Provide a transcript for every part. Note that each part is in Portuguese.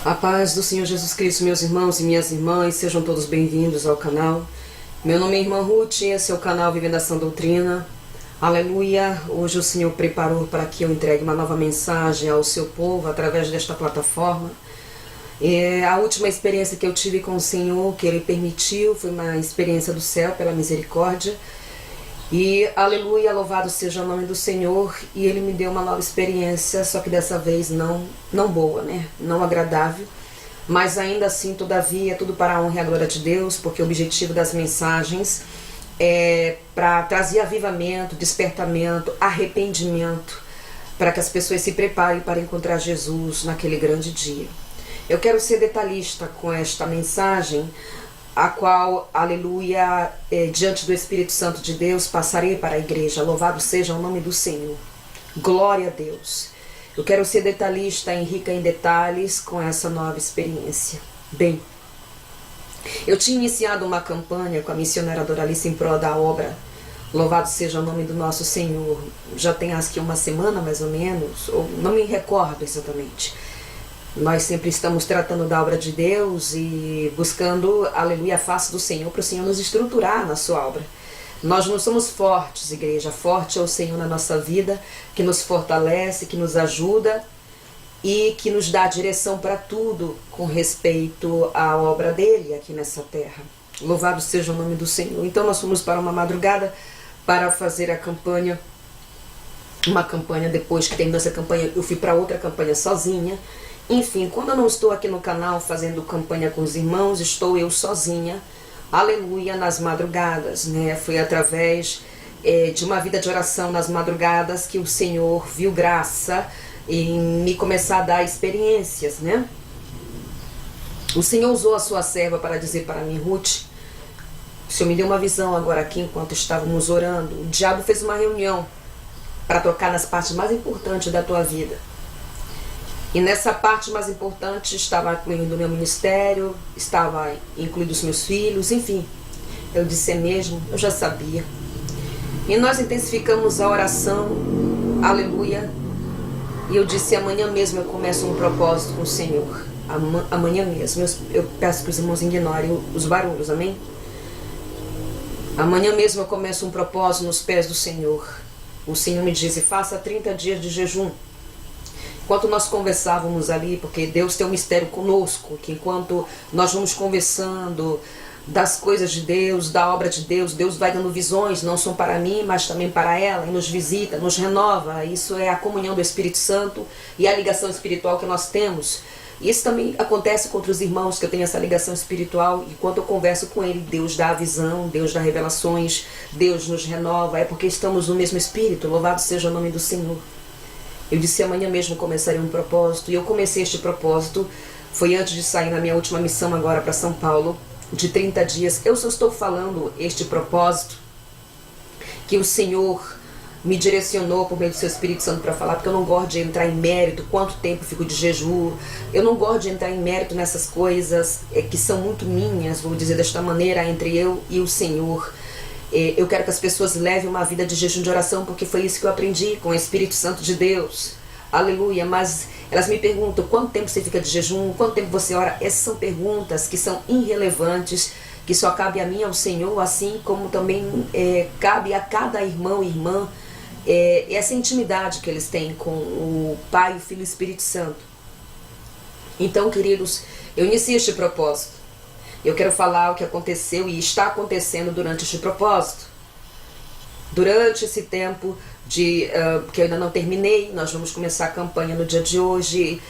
A paz do Senhor Jesus Cristo, meus irmãos e minhas irmãs, sejam todos bem-vindos ao canal. Meu nome é Irmã Ruth, esse é o canal Vivendo a Sã Doutrina. Aleluia! Hoje o Senhor preparou para que eu entregue uma nova mensagem ao seu povo através desta plataforma. A última experiência que eu tive com o Senhor, que Ele permitiu, foi uma experiência do céu, pela misericórdia. E, aleluia, louvado seja o nome do Senhor. E Ele me deu uma nova experiência, só que dessa vez não boa, né? Não agradável. Mas ainda assim, todavia, tudo para a honra e a glória de Deus, porque o objetivo das mensagens é para trazer avivamento, despertamento, arrependimento, para que as pessoas se preparem para encontrar Jesus naquele grande dia. Eu quero ser detalhista com esta mensagem, a qual, aleluia, diante do Espírito Santo de Deus, passarei para a igreja. Louvado seja o nome do Senhor. Glória a Deus. Eu quero ser detalhista e rica em detalhes com essa nova experiência. Bem, eu tinha iniciado uma campanha com a missionária Doralice em prol da obra. Louvado seja o nome do nosso Senhor. Já tem acho que uma semana mais ou menos, ou não me recordo exatamente. Nós sempre estamos tratando da obra de Deus e buscando, aleluia, a face do Senhor, para o Senhor nos estruturar na sua obra. Nós não somos fortes, igreja. Forte é o Senhor na nossa vida, que nos fortalece, que nos ajuda e que nos dá direção para tudo com respeito à obra dele aqui nessa terra. Louvado seja o nome do Senhor. Então nós fomos para uma madrugada para fazer a campanha. Uma campanha, depois que terminou essa campanha, eu fui para outra campanha sozinha. Enfim, quando eu não estou aqui no canal fazendo campanha com os irmãos, estou eu sozinha, aleluia, nas madrugadas, né? Foi através de uma vida de oração nas madrugadas que o Senhor viu graça em me começar a dar experiências, né? O Senhor usou a sua serva para dizer para mim: Ruth, o Senhor me deu uma visão agora aqui enquanto estávamos orando. O diabo fez uma reunião para tocar nas partes mais importantes da tua vida. E nessa parte mais importante estava incluindo o meu ministério, estava incluindo os meus filhos, enfim. Eu disse: é mesmo, eu já sabia. E nós intensificamos a oração, aleluia. E eu disse: amanhã mesmo eu começo um propósito com o Senhor. Amanhã mesmo. Eu peço que os irmãos ignorem os barulhos, amém? Amanhã mesmo eu começo um propósito nos pés do Senhor. O Senhor me disse: faça 30 dias de jejum. Enquanto nós conversávamos ali, porque Deus tem um mistério conosco, que enquanto nós vamos conversando das coisas de Deus, da obra de Deus, Deus vai dando visões, não só para mim, mas também para ela, e nos visita, nos renova. Isso é a comunhão do Espírito Santo e a ligação espiritual que nós temos. Isso também acontece com outros irmãos, que eu tenho essa ligação espiritual, e quando eu converso com ele, Deus dá a visão, Deus dá revelações, Deus nos renova, é porque estamos no mesmo Espírito. Louvado seja o nome do Senhor. Eu disse: amanhã mesmo começarei um propósito. E eu comecei este propósito, foi antes de sair na minha última missão agora para São Paulo, de 30 dias. Eu só estou falando este propósito que o Senhor me direcionou por meio do seu Espírito Santo para falar, porque eu não gosto de entrar em mérito, quanto tempo fico de jejum. Eu não gosto de entrar em mérito nessas coisas que são muito minhas, vou dizer desta maneira, entre eu e o Senhor. Eu quero que as pessoas levem uma vida de jejum de oração, porque foi isso que eu aprendi com o Espírito Santo de Deus. Aleluia. Mas elas me perguntam: quanto tempo você fica de jejum? Quanto tempo você ora? Essas são perguntas que são irrelevantes, que só cabe a mim e ao Senhor, assim como também cabe a cada irmão e irmã essa intimidade que eles têm com o Pai, o Filho e o Espírito Santo. Então, queridos, eu iniciei este propósito. Eu quero falar o que aconteceu e está acontecendo durante este propósito. Durante esse tempo que eu ainda não terminei, nós vamos começar a campanha no dia de hoje.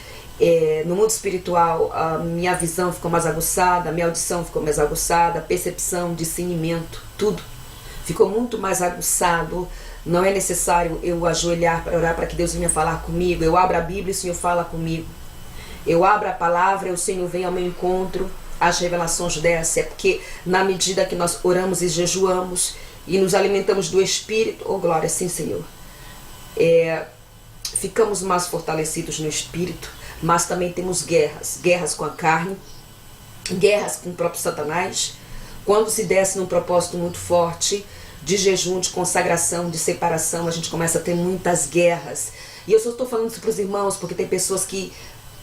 No mundo espiritual, a minha visão ficou mais aguçada, a minha audição ficou mais aguçada, a percepção, discernimento, tudo ficou muito mais aguçado. Não é necessário eu ajoelhar para orar para que Deus venha falar comigo. Eu abro a Bíblia e o Senhor fala comigo. Eu abro a palavra e o Senhor vem ao meu encontro. As revelações dessa é porque na medida que nós oramos e jejuamos e nos alimentamos do Espírito, oh glória, sim Senhor, ficamos mais fortalecidos no Espírito, mas também temos guerras com a carne, guerras com o próprio Satanás. Quando se desce num propósito muito forte de jejum, de consagração, de separação, a gente começa a ter muitas guerras. E eu só estou falando isso para os irmãos, porque tem pessoas que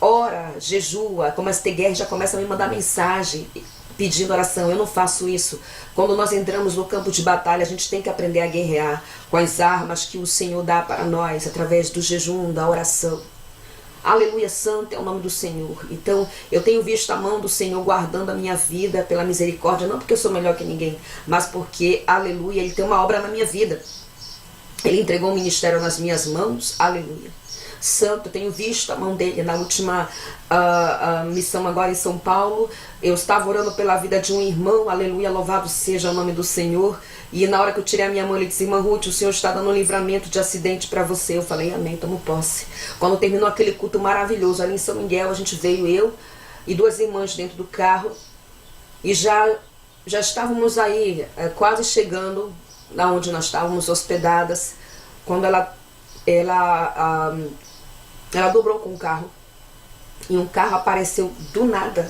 ora, jejua, começa a ter guerra, já começa a me mandar mensagem pedindo oração. Eu não faço isso. Quando nós entramos no campo de batalha, a gente tem que aprender a guerrear com as armas que o Senhor dá para nós, através do jejum, da oração. Aleluia, santo é o nome do Senhor. Então, eu tenho visto a mão do Senhor guardando a minha vida pela misericórdia, não porque eu sou melhor que ninguém, mas porque, aleluia, Ele tem uma obra na minha vida. Ele entregou o ministério nas minhas mãos, aleluia. Santo, eu tenho visto a mão dele. Na última missão agora em São Paulo, eu estava orando pela vida de um irmão, aleluia, louvado seja o nome do Senhor. E na hora que eu tirei a minha mão, ele disse: irmã Ruth, o Senhor está dando um livramento de acidente para você. Eu falei: amém, tomo posse. Quando terminou aquele culto maravilhoso ali em São Miguel, a gente veio, eu e duas irmãs dentro do carro, e já estávamos aí quase chegando na onde nós estávamos hospedadas, quando ela dobrou com o carro, e um carro apareceu do nada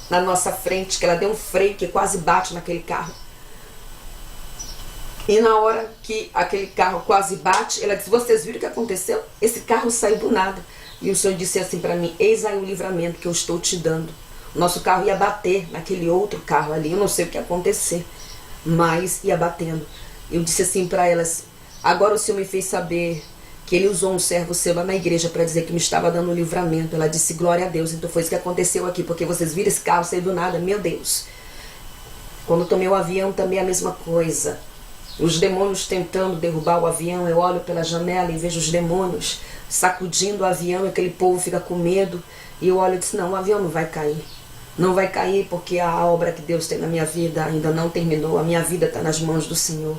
na nossa frente, que ela deu um freio que quase bate naquele carro. E na hora que aquele carro quase bate, ela disse: vocês viram o que aconteceu? Esse carro saiu do nada. E o Senhor disse assim para mim: eis aí o livramento que eu estou te dando. O nosso carro ia bater naquele outro carro ali, eu não sei o que ia acontecer, mas ia batendo. Eu disse assim para elas: agora o Senhor me fez saber que Ele usou um servo seu lá na igreja para dizer que me estava dando um livramento. Ela disse: glória a Deus. Então foi isso que aconteceu aqui, porque vocês viram esse carro sair do nada, meu Deus. Quando tomei o avião também a mesma coisa. Os demônios tentando derrubar o avião, eu olho pela janela e vejo os demônios sacudindo o avião, e aquele povo fica com medo. E eu olho e disse: não, o avião não vai cair. Não vai cair, porque a obra que Deus tem na minha vida ainda não terminou. A minha vida está nas mãos do Senhor.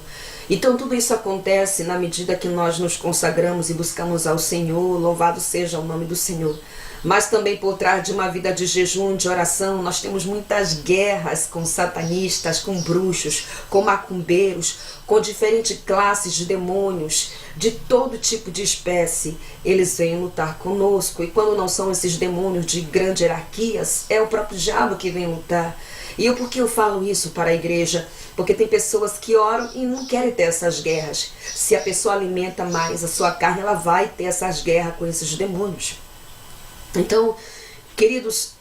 Então tudo isso acontece na medida que nós nos consagramos e buscamos ao Senhor. Louvado seja o nome do Senhor. Mas também por trás de uma vida de jejum, de oração, nós temos muitas guerras com satanistas, com bruxos, com macumbeiros, com diferentes classes de demônios, de todo tipo de espécie. Eles vêm lutar conosco, e quando não são esses demônios de grandes hierarquias, é o próprio diabo que vem lutar. E por que eu falo isso para a igreja? Porque tem pessoas que oram e não querem ter essas guerras. Se a pessoa alimenta mais a sua carne, ela vai ter essas guerras com esses demônios. Então, queridos,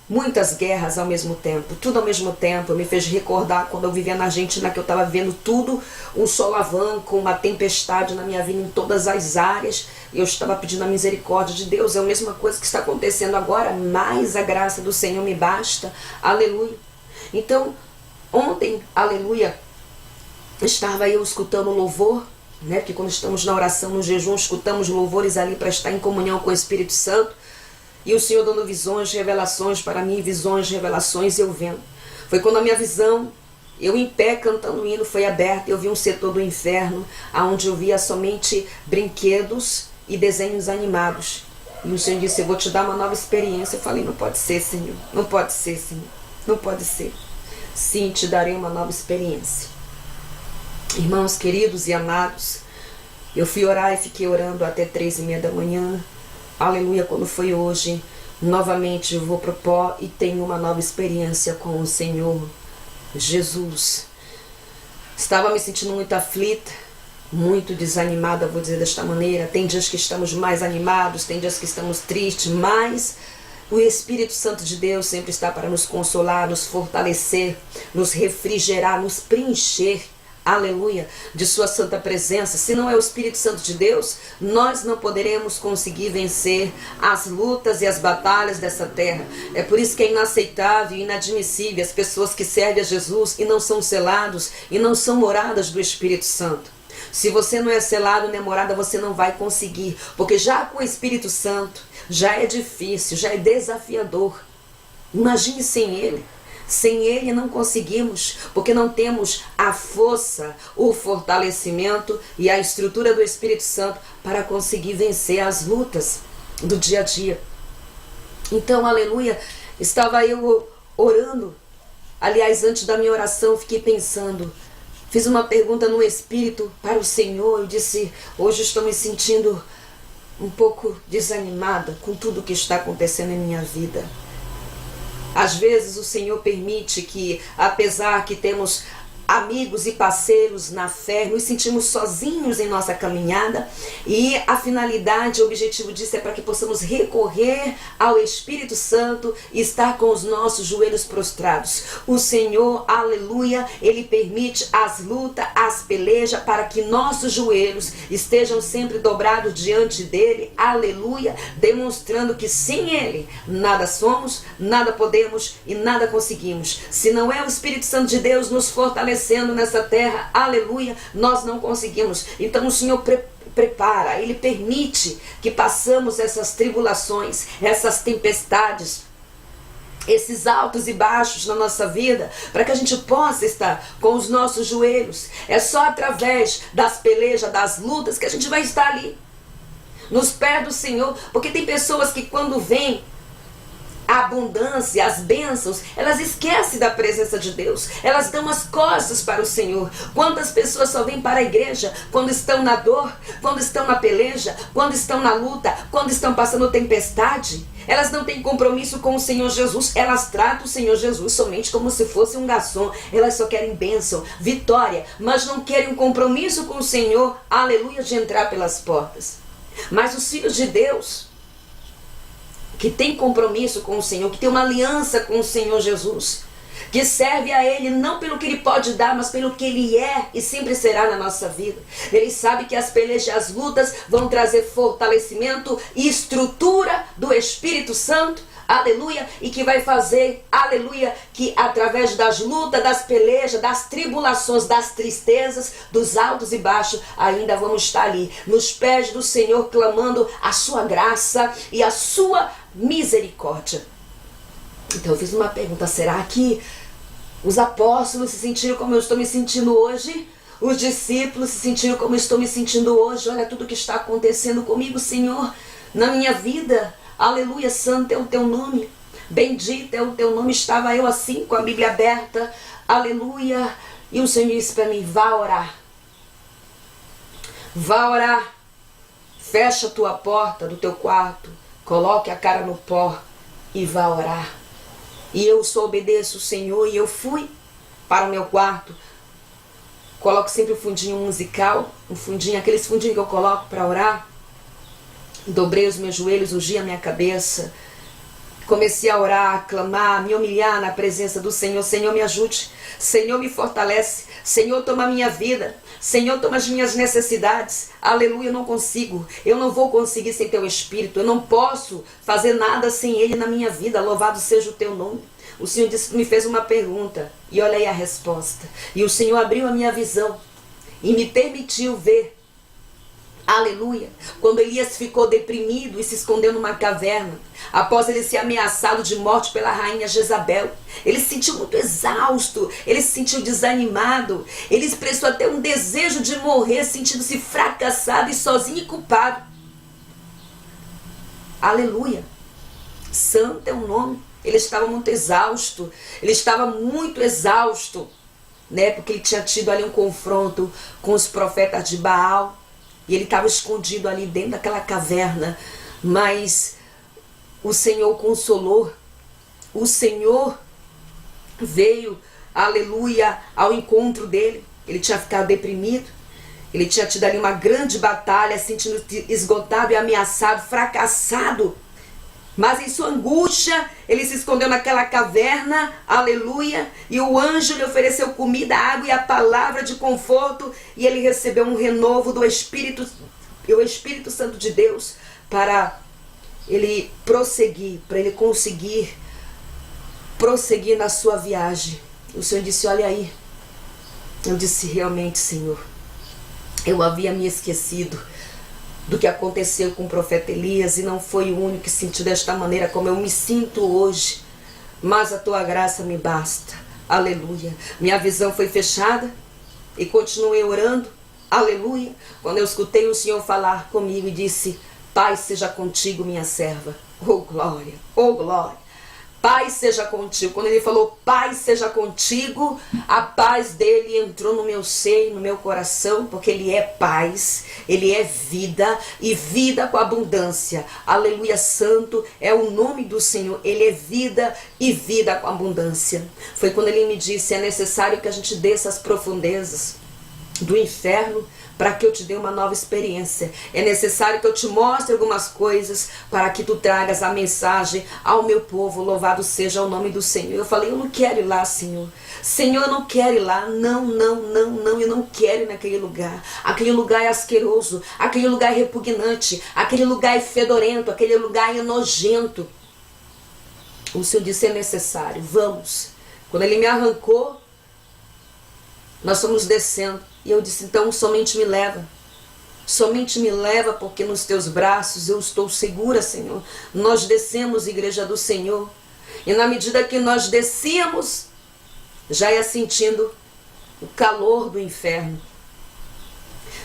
muitas guerras ao mesmo tempo, tudo ao mesmo tempo. Me fez recordar quando eu vivia na Argentina, que eu estava vendo tudo, um solavanco, uma tempestade na minha vida em todas as áreas, e eu estava pedindo a misericórdia de Deus. É a mesma coisa que está acontecendo agora, mas a graça do Senhor me basta, aleluia. Então, ontem, aleluia, estava eu escutando louvor, né? Porque quando estamos na oração, no jejum, escutamos louvores ali para estar em comunhão com o Espírito Santo. E o Senhor dando visões, revelações para mim, visões, revelações, eu vendo. Foi quando a minha visão, eu em pé cantando o hino, foi aberta, eu vi um setor do inferno, onde eu via somente brinquedos e desenhos animados. E o Senhor disse: eu vou te dar uma nova experiência. Eu falei: não pode ser, Senhor, não pode ser, Senhor, não pode ser. Sim, te darei uma nova experiência. Irmãos queridos e amados, eu fui orar e fiquei orando até 3:30 da manhã. Aleluia, quando foi hoje, novamente eu vou pro pó e tenho uma nova experiência com o Senhor Jesus. Estava me sentindo muito aflita, muito desanimada, vou dizer desta maneira. Tem dias que estamos mais animados, tem dias que estamos tristes, mas o Espírito Santo de Deus sempre está para nos consolar, nos fortalecer, nos refrigerar, nos preencher, aleluia, de sua santa presença. Se não é o Espírito Santo de Deus, nós não poderemos conseguir vencer as lutas e as batalhas dessa terra. É por isso que é inaceitável e inadmissível as pessoas que servem a Jesus e não são selados e não são moradas do Espírito Santo. Se você não é selado nem morada, você não vai conseguir, porque já com o Espírito Santo já é difícil, já é desafiador. Imagine sem Ele. Sem Ele não conseguimos, porque não temos a força, o fortalecimento e a estrutura do Espírito Santo para conseguir vencer as lutas do dia a dia. Então, aleluia, estava eu orando. Aliás, antes da minha oração, fiquei pensando, fiz uma pergunta no Espírito para o Senhor e disse: hoje estou me sentindo um pouco desanimada com tudo que está acontecendo em minha vida. Às vezes o Senhor permite que, apesar que temos amigos e parceiros na fé, nos sentimos sozinhos em nossa caminhada, e a finalidade, o objetivo disso é para que possamos recorrer ao Espírito Santo e estar com os nossos joelhos prostrados. O Senhor, aleluia, Ele permite as lutas, as pelejas, para que nossos joelhos estejam sempre dobrados diante dEle, aleluia, demonstrando que sem Ele nada somos, nada podemos e nada conseguimos. Se não é o Espírito Santo de Deus nos fortalecendo nessa terra, aleluia, nós não conseguimos. Então o Senhor prepara, Ele permite que passamos essas tribulações, essas tempestades, esses altos e baixos na nossa vida, para que a gente possa estar com os nossos joelhos. É só através das pelejas, das lutas, que a gente vai estar ali, nos pés do Senhor. Porque tem pessoas que quando vêm a abundância, as bênçãos, elas esquecem da presença de Deus, elas dão as costas para o Senhor. Quantas pessoas só vêm para a igreja quando estão na dor, quando estão na peleja, quando estão na luta, quando estão passando tempestade? Elas não têm compromisso com o Senhor Jesus, elas tratam o Senhor Jesus somente como se fosse um garçom. Elas só querem bênção, vitória, mas não querem um compromisso com o Senhor, aleluia, de entrar pelas portas. Mas os filhos de Deus, que tem compromisso com o Senhor, que tem uma aliança com o Senhor Jesus, que serve a Ele não pelo que Ele pode dar, mas pelo que Ele é e sempre será na nossa vida. Ele sabe que as pelejas e as lutas vão trazer fortalecimento e estrutura do Espírito Santo, aleluia, e que vai fazer, aleluia, que através das lutas, das pelejas, das tribulações, das tristezas, dos altos e baixos, ainda vamos estar ali, nos pés do Senhor, clamando a sua graça e a sua misericórdia. Então eu fiz uma pergunta: será que os apóstolos se sentiram como eu estou me sentindo hoje? Os discípulos se sentiram como eu estou me sentindo hoje? Olha tudo que está acontecendo comigo, Senhor, na minha vida. Aleluia, santo é o teu nome, bendito é o teu nome. Estava eu assim, com a Bíblia aberta, aleluia, e o Senhor disse para mim: vá orar, fecha a tua porta do teu quarto, coloque a cara no pó e vá orar. E eu só obedeço o Senhor, e eu fui para o meu quarto. Coloco sempre um fundinho musical, um fundinho, aqueles fundinhos que eu coloco para orar. Dobrei os meus joelhos, ungi a minha cabeça, comecei a orar, a clamar, a me humilhar na presença do Senhor. Senhor, me ajude, Senhor, me fortalece, Senhor, toma a minha vida, Senhor, toma as minhas necessidades. Aleluia, eu não consigo, eu não vou conseguir sem teu Espírito, eu não posso fazer nada sem Ele na minha vida. Louvado seja o teu nome. O Senhor me fez uma pergunta, e olha aí a resposta. E o Senhor abriu a minha visão e me permitiu ver, aleluia, quando Elias ficou deprimido e se escondeu numa caverna, após ele ser ameaçado de morte pela rainha Jezabel. Ele se sentiu muito exausto, ele se sentiu desanimado, ele expressou até um desejo de morrer, sentindo-se fracassado e sozinho e culpado. Aleluia, santo é o nome. Ele estava muito exausto, né, porque ele tinha tido ali um confronto com os profetas de Baal. E ele estava escondido ali dentro daquela caverna. Mas o Senhor o consolou. O Senhor veio, aleluia, ao encontro dele. Ele tinha ficado deprimido. Ele tinha tido ali uma grande batalha, sentindo-se esgotado e ameaçado, fracassado. Mas em sua angústia, ele se escondeu naquela caverna, aleluia, e o anjo lhe ofereceu comida, água e a palavra de conforto, e ele recebeu um renovo do Espírito, o Espírito Santo de Deus, para ele prosseguir, para ele conseguir prosseguir na sua viagem. O Senhor disse: olha aí. Eu disse: realmente, Senhor, eu havia me esquecido do que aconteceu com o profeta Elias, e não foi o único que sentiu desta maneira como eu me sinto hoje, mas a tua graça me basta, aleluia. Minha visão foi fechada e continuei orando, aleluia, quando eu escutei o Senhor falar comigo e disse: paz seja contigo, minha serva. Oh glória, Paz seja contigo. Quando ele falou paz seja contigo, a paz dele entrou no meu seio, no meu coração, porque ele é paz, ele é vida e vida com abundância. Aleluia, santo é o nome do Senhor. Ele é vida e vida com abundância. Foi quando ele me disse: é necessário que a gente desça as profundezas do inferno para que eu te dê uma nova experiência. É necessário que eu te mostre algumas coisas para que tu tragas a mensagem ao meu povo. Louvado seja o nome do Senhor. Eu falei: eu não quero ir lá, Senhor. Senhor, eu não quero ir lá. Não, eu não quero ir naquele lugar. Aquele lugar é asqueroso, aquele lugar é repugnante, aquele lugar é fedorento, aquele lugar é nojento. O Senhor disse: é necessário, vamos. Quando ele me arrancou, nós fomos descendo. E eu disse: então somente me leva. Somente me leva, porque nos teus braços eu estou segura, Senhor. Nós descemos, igreja do Senhor. E na medida que nós descíamos, já ia sentindo o calor do inferno.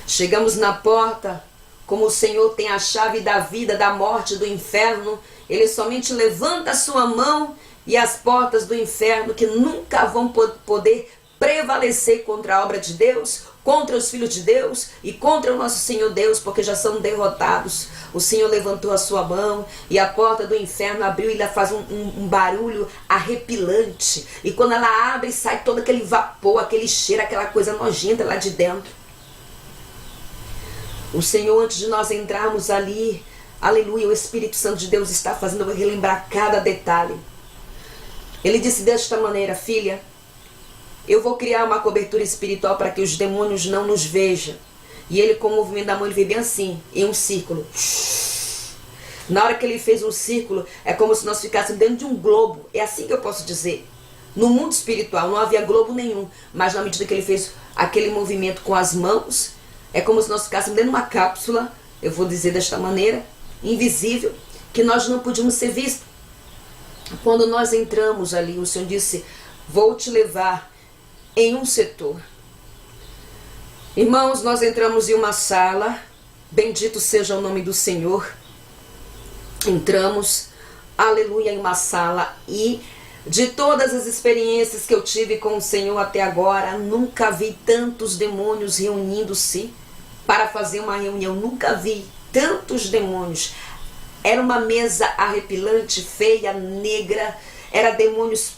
Chegamos na porta, como o Senhor tem a chave da vida, da morte, do inferno. Ele somente levanta a sua mão e as portas do inferno, que nunca vão poder prevalecer contra a obra de Deus, contra os filhos de Deus e contra o nosso Senhor Deus, porque já são derrotados. O Senhor levantou a sua mão e a porta do inferno abriu, e ela faz um barulho arrepilante. E quando ela abre, sai todo aquele vapor, aquele cheiro, aquela coisa nojenta lá de dentro. O Senhor, antes de nós entrarmos ali, aleluia, o Espírito Santo de Deus está fazendo eu relembrar cada detalhe. Ele disse desta maneira: filha, eu vou criar uma cobertura espiritual para que os demônios não nos vejam. E ele, com o movimento da mão, ele veio bem assim, em um círculo. Na hora que ele fez um círculo, é como se nós ficássemos dentro de um globo. É assim que eu posso dizer. No mundo espiritual não havia globo nenhum, mas na medida que ele fez aquele movimento com as mãos, é como se nós ficássemos dentro de uma cápsula, eu vou dizer desta maneira, invisível, que nós não podíamos ser vistos. Quando nós entramos ali, o Senhor disse: vou te levar em um setor. Irmãos, nós entramos em uma sala, bendito seja o nome do Senhor. Entramos, aleluia, em uma sala, e de todas as experiências que eu tive com o Senhor até agora, nunca vi tantos demônios reunindo-se para fazer uma reunião. Nunca vi tantos demônios. Era uma mesa arrepilante, feia, negra. Era demônios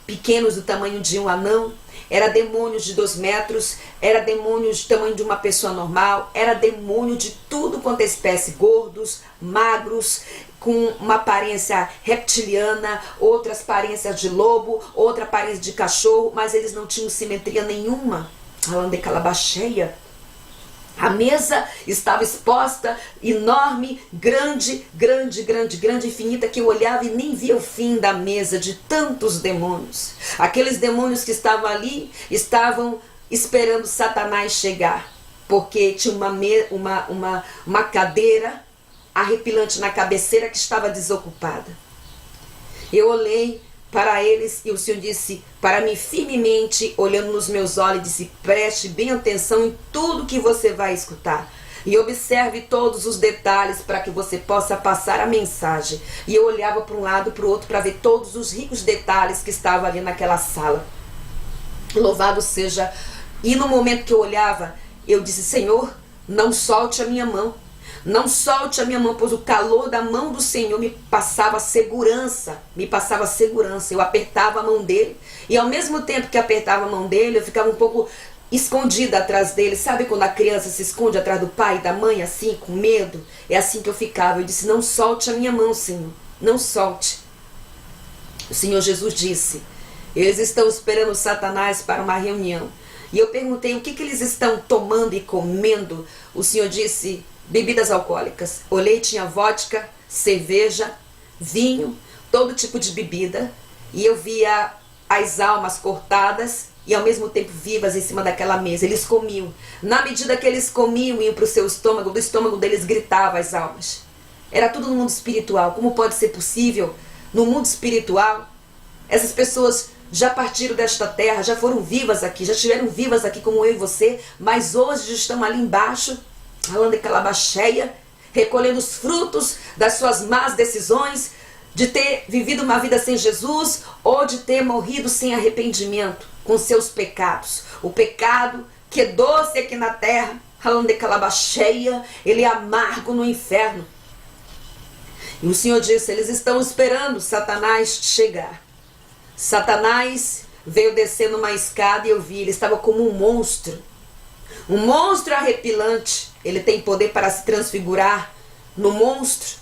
pequenos do tamanho de um anão. Era demônios de 2 metros, era demônios do tamanho de uma pessoa normal, era demônio de tudo quanto é espécie, gordos, magros, com uma aparência reptiliana, outras aparências de lobo, outra aparência de cachorro, mas eles não tinham simetria nenhuma. Falando de calabacheia. A mesa estava exposta, enorme, grande, infinita, que eu olhava e nem via o fim da mesa, de tantos demônios. Aqueles demônios que estavam ali estavam esperando Satanás chegar, porque tinha uma cadeira arrepilante na cabeceira que estava desocupada. Eu olhei para eles e o Senhor disse para mim firmemente, olhando nos meus olhos, disse: preste bem atenção em tudo que você vai escutar e observe todos os detalhes para que você possa passar a mensagem. E eu olhava para um lado, para o outro, para ver todos os ricos detalhes que estavam ali naquela sala. Louvado seja. E no momento que eu olhava, eu disse: Senhor, não solte a minha mão. Não solte a minha mão, pois o calor da mão do Senhor me passava segurança. Eu apertava a mão dele. E ao mesmo tempo que apertava a mão dele, eu ficava um pouco escondida atrás dele. Sabe quando a criança se esconde atrás do pai e da mãe, assim, com medo? É assim que eu ficava. Eu disse: não solte a minha mão, Senhor. Não solte. O Senhor Jesus disse: eles estão esperando Satanás para uma reunião. E eu perguntei: o que eles estão tomando e comendo? O Senhor disse: bebidas alcoólicas. Olhei, tinha vodka, cerveja, vinho, todo tipo de bebida. E eu via as almas cortadas e ao mesmo tempo vivas em cima daquela mesa. Eles comiam. Na medida que eles comiam, iam para o seu estômago, do estômago deles gritavam as almas. Era tudo no mundo espiritual. Como pode ser possível, no mundo espiritual, essas pessoas já partiram desta terra, já foram vivas aqui, já estiveram vivas aqui como eu e você, mas hoje estão ali embaixo, falando de calabacheia, recolhendo os frutos das suas más decisões, de ter vivido uma vida sem Jesus ou de ter morrido sem arrependimento com seus pecados. O pecado que é doce aqui na terra, cheia, ele é amargo no inferno. E o Senhor disse, eles estão esperando Satanás chegar. Satanás veio descendo uma escada e eu vi, ele estava como um monstro arrepilante. Ele tem poder para se transfigurar no monstro,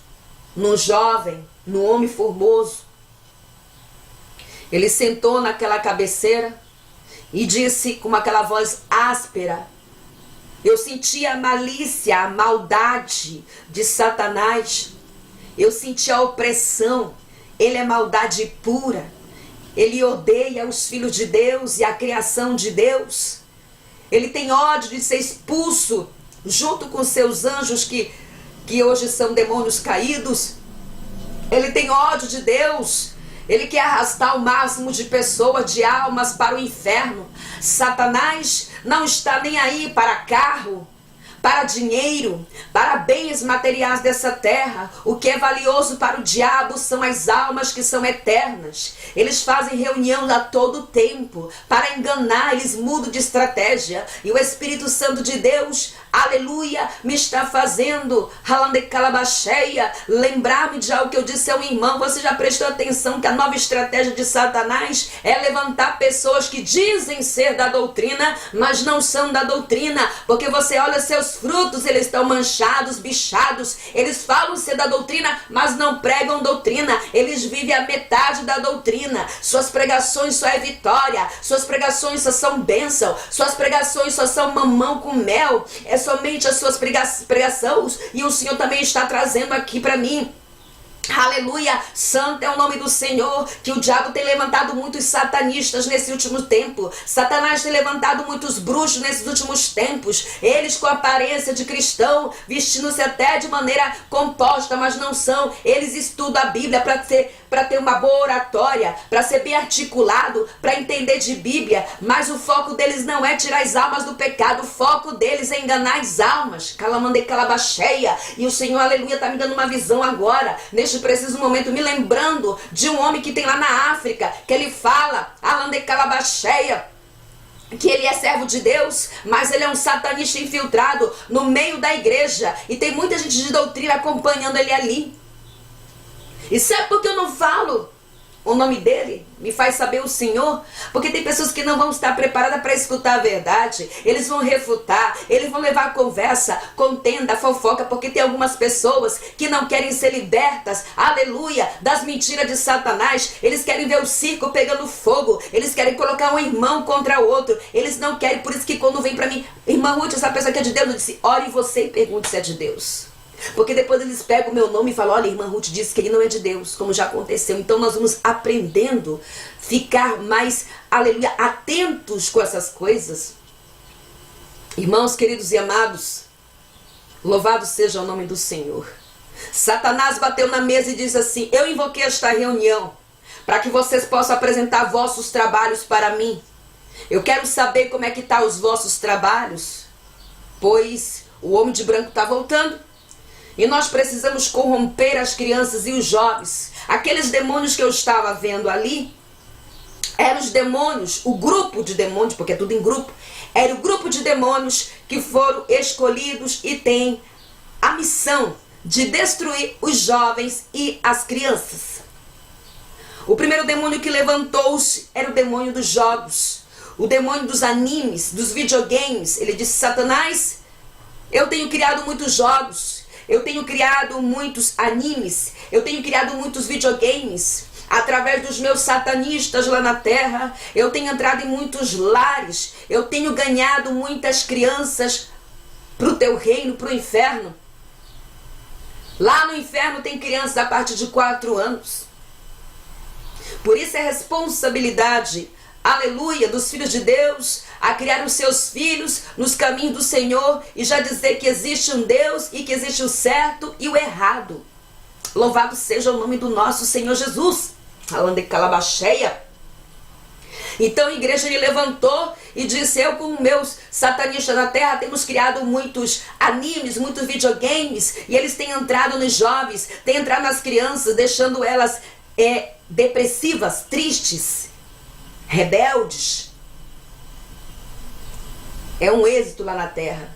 no jovem, no homem formoso. Ele sentou naquela cabeceira e disse com aquela voz áspera, eu senti a malícia, a maldade de Satanás, eu senti a opressão, ele é maldade pura, ele odeia os filhos de Deus e a criação de Deus, ele tem ódio de ser expulso junto com seus anjos que hoje são demônios caídos, ele tem ódio de Deus. Ele quer arrastar o máximo de pessoas, de almas para o inferno. Satanás não está nem aí para carro, para dinheiro, para bens materiais dessa terra. O que é valioso para o diabo são as almas que são eternas. Eles fazem reunião a todo tempo para enganar, eles mudam de estratégia. E o Espírito Santo de Deus, aleluia, me está fazendo lembrar-me de algo que eu disse ao irmão. Você já prestou atenção que a nova estratégia de Satanás é levantar pessoas que dizem ser da doutrina, mas não são da doutrina, porque você olha seus frutos, eles estão manchados, bichados. Eles falam ser da doutrina, mas não pregam doutrina. Eles vivem a metade da doutrina. Suas pregações só é vitória, suas pregações só são bênção, suas pregações só são mamão com mel. É somente as suas pregações. E o Senhor também está trazendo aqui para mim. Aleluia, santo é o nome do Senhor, que o diabo tem levantado muitos satanistas nesse último tempo. Satanás tem levantado muitos bruxos nesses últimos tempos. Eles com aparência de cristão, vestindo-se até de maneira composta, mas não são. Eles estudam a Bíblia para ter uma boa oratória, para ser bem articulado, para entender de Bíblia, mas o foco deles não é tirar as almas do pecado, o foco deles é enganar as almas. Calabacheia. E o Senhor, aleluia, está me dando uma visão agora, neste preciso momento, me lembrando de um homem que tem lá na África, que ele fala, Calabacheia, que ele é servo de Deus, mas ele é um satanista infiltrado no meio da igreja, e tem muita gente de doutrina acompanhando ele ali. E sabe por que eu não falo o nome dele? Me faz saber o Senhor, porque tem pessoas que não vão estar preparadas para escutar a verdade. Eles vão refutar, eles vão levar a conversa, contenda, fofoca, porque tem algumas pessoas que não querem ser libertas, aleluia, das mentiras de Satanás. Eles querem ver o circo pegando fogo, eles querem colocar um irmão contra o outro, eles não querem. Por isso que quando vem para mim, irmã Ruth, essa pessoa que é de Deus, eu disse, ore você e pergunte se é de Deus. Porque depois eles pegam o meu nome e falam, olha, irmã Ruth disse que ele não é de Deus, como já aconteceu. Então nós vamos aprendendo, ficar mais, aleluia, atentos com essas coisas. Irmãos queridos e amados, louvado seja o nome do Senhor. Satanás bateu na mesa e disse assim, eu invoquei esta reunião para que vocês possam apresentar vossos trabalhos para mim. Eu quero saber como é que estão os vossos trabalhos, pois o homem de branco está voltando. E nós precisamos corromper as crianças e os jovens. Aqueles demônios que eu estava vendo ali, eram os demônios, o grupo de demônios, porque é tudo em grupo. Era o grupo de demônios que foram escolhidos e têm a missão de destruir os jovens e as crianças. O primeiro demônio que levantou-se era o demônio dos jogos. O demônio dos animes, dos videogames. Ele disse, Satanás, eu tenho criado muitos jogos. Eu tenho criado muitos animes, eu tenho criado muitos videogames, através dos meus satanistas lá na terra, eu tenho entrado em muitos lares, eu tenho ganhado muitas crianças para o teu reino, para o inferno. Lá no inferno tem crianças a partir de 4 anos. Por isso é responsabilidade, aleluia, dos filhos de Deus, a criar os seus filhos nos caminhos do Senhor e já dizer que existe um Deus e que existe o certo e o errado. Louvado seja o nome do nosso Senhor Jesus. Falando de Calabacheia. Então a igreja ele levantou e disse: eu com meus satanistas na terra temos criado muitos animes, muitos videogames, e eles têm entrado nos jovens, têm entrado nas crianças, deixando elas depressivas, tristes, rebeldes. É um êxito lá na terra.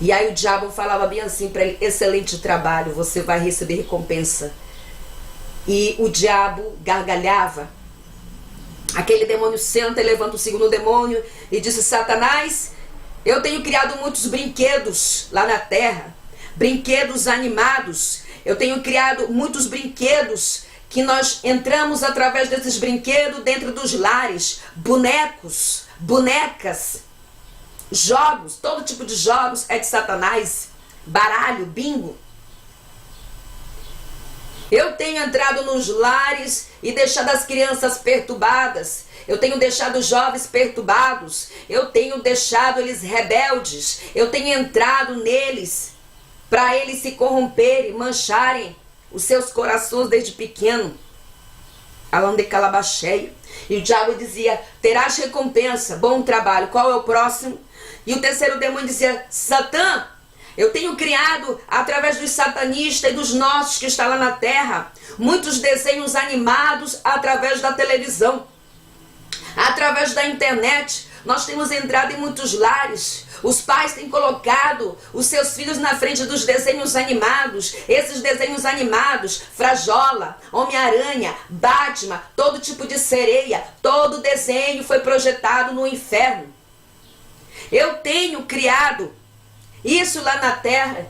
E aí o diabo falava bem assim para ele: excelente trabalho, você vai receber recompensa. E o diabo gargalhava. Aquele demônio senta e levanta o segundo demônio e disse: Satanás, eu tenho criado muitos brinquedos lá na terra, brinquedos animados. Eu tenho criado muitos brinquedos que nós entramos através desses brinquedos dentro dos lares, bonecos, bonecas, jogos, todo tipo de jogos é de Satanás, baralho, bingo. Eu tenho entrado nos lares e deixado as crianças perturbadas. Eu tenho deixado os jovens perturbados. Eu tenho deixado eles rebeldes. Eu tenho entrado neles para eles se corromperem, mancharem os seus corações desde pequeno. Além de calabacheia. E o diabo dizia: terás recompensa, bom trabalho. Qual é o próximo? E o terceiro demônio dizia: Satã, eu tenho criado, através dos satanistas e dos nossos que estão lá na terra, muitos desenhos animados através da televisão, através da internet. Nós temos entrado em muitos lares. Os pais têm colocado os seus filhos na frente dos desenhos animados. Esses desenhos animados, Frajola, Homem-Aranha, Batman, todo tipo de sereia, todo desenho foi projetado no inferno. Eu tenho criado isso lá na terra,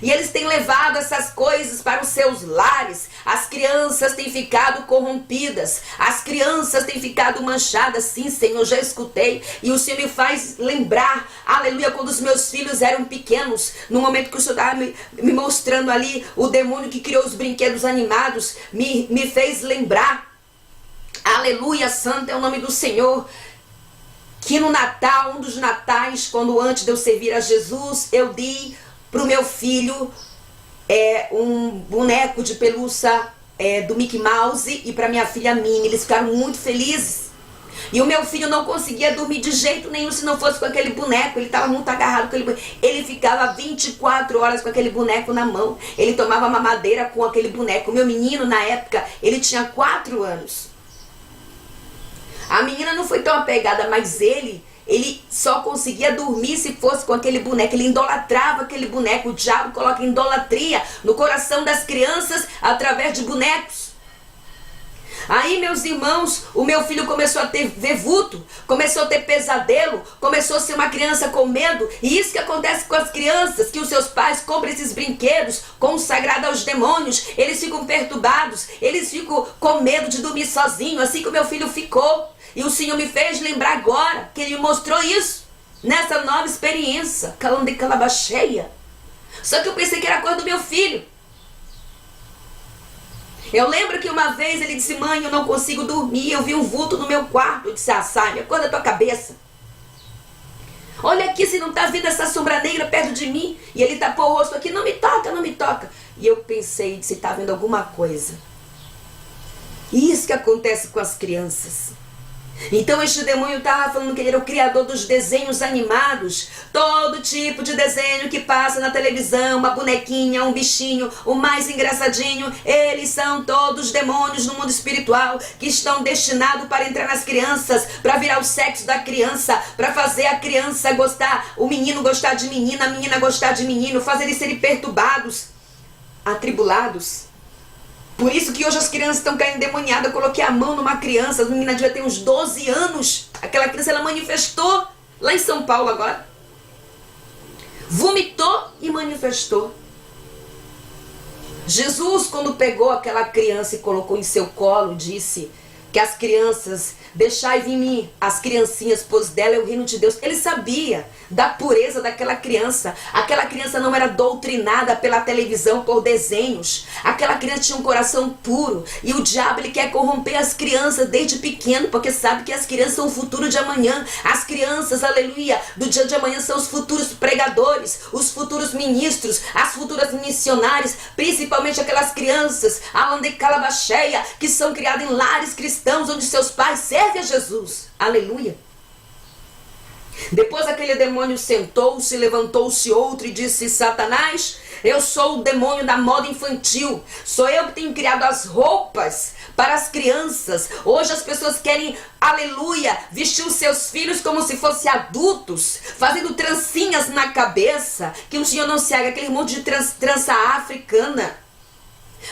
e eles têm levado essas coisas para os seus lares. As crianças têm ficado corrompidas, as crianças têm ficado manchadas. Sim, Senhor, já escutei. E o Senhor me faz lembrar, aleluia, quando os meus filhos eram pequenos, no momento que o Senhor estava me mostrando ali, o demônio que criou os brinquedos animados, me fez lembrar, aleluia, santo é o nome do Senhor, que no Natal, um dos natais, quando antes de eu servir a Jesus, eu dei para o meu filho um boneco de pelúcia do Mickey Mouse, e para minha filha Minnie. Eles ficaram muito felizes. E o meu filho não conseguia dormir de jeito nenhum se não fosse com aquele boneco. Ele estava muito agarrado com aquele boneco. Ele ficava 24 horas com aquele boneco na mão. Ele tomava mamadeira com aquele boneco. O meu menino, na época, ele tinha 4 anos. A menina não foi tão apegada, mas ele só conseguia dormir se fosse com aquele boneco. Ele idolatrava aquele boneco. O diabo coloca idolatria no coração das crianças através de bonecos. Aí, meus irmãos, o meu filho começou a ver vulto, começou a ter pesadelo, começou a ser uma criança com medo. E isso que acontece com as crianças, que os seus pais compram esses brinquedos consagrados aos demônios. Eles ficam perturbados, eles ficam com medo de dormir sozinho, assim que o meu filho ficou. E o Senhor me fez lembrar agora que Ele me mostrou isso, nessa nova experiência, calando de calabacheia. Só que eu pensei que era coisa do meu filho. Eu lembro que uma vez ele disse: mãe, eu não consigo dormir, eu vi um vulto no meu quarto. Eu disse: ah, sai, acorda a tua cabeça. Olha aqui se não está vindo essa sombra negra perto de mim. E ele tapou o rosto aqui: não me toca, não me toca. E eu pensei, se está vendo alguma coisa. E isso que acontece com as crianças. Então este demônio estava falando que ele era o criador dos desenhos animados. Todo tipo de desenho que passa na televisão, uma bonequinha, um bichinho, o mais engraçadinho, eles são todos demônios no mundo espiritual, que estão destinados para entrar nas crianças, para virar o sexo da criança, para fazer a criança gostar, o menino gostar de menina, a menina gostar de menino, fazer eles serem perturbados, atribulados. Por isso que hoje as crianças estão caindo endemoniadas. Eu coloquei a mão numa criança, a menina devia ter uns 12 anos. Aquela criança, ela manifestou lá em São Paulo agora. Vomitou e manifestou. Jesus, quando pegou aquela criança e colocou em seu colo, disse que as crianças, deixai vir mim as criancinhas, pois dela é o reino de Deus. Ele sabia da pureza daquela criança. Aquela criança não era doutrinada pela televisão, por desenhos. Aquela criança tinha um coração puro. E o diabo, ele quer corromper as crianças desde pequeno, porque sabe que as crianças são o futuro de amanhã. As crianças, aleluia, do dia de amanhã são os futuros pregadores, os futuros ministros, as futuras missionárias, principalmente aquelas crianças, aonde calabacheia, que são criadas em lares cristãos, cristãos, onde seus pais servem a Jesus. Aleluia. Depois aquele demônio sentou-se, levantou-se outro e disse: Satanás, eu sou o demônio da moda infantil. Sou eu que tenho criado as roupas para as crianças. Hoje as pessoas querem, aleluia, vestir os seus filhos como se fossem adultos, fazendo trancinhas na cabeça, que o Senhor não se haga, aquele monte de trança africana.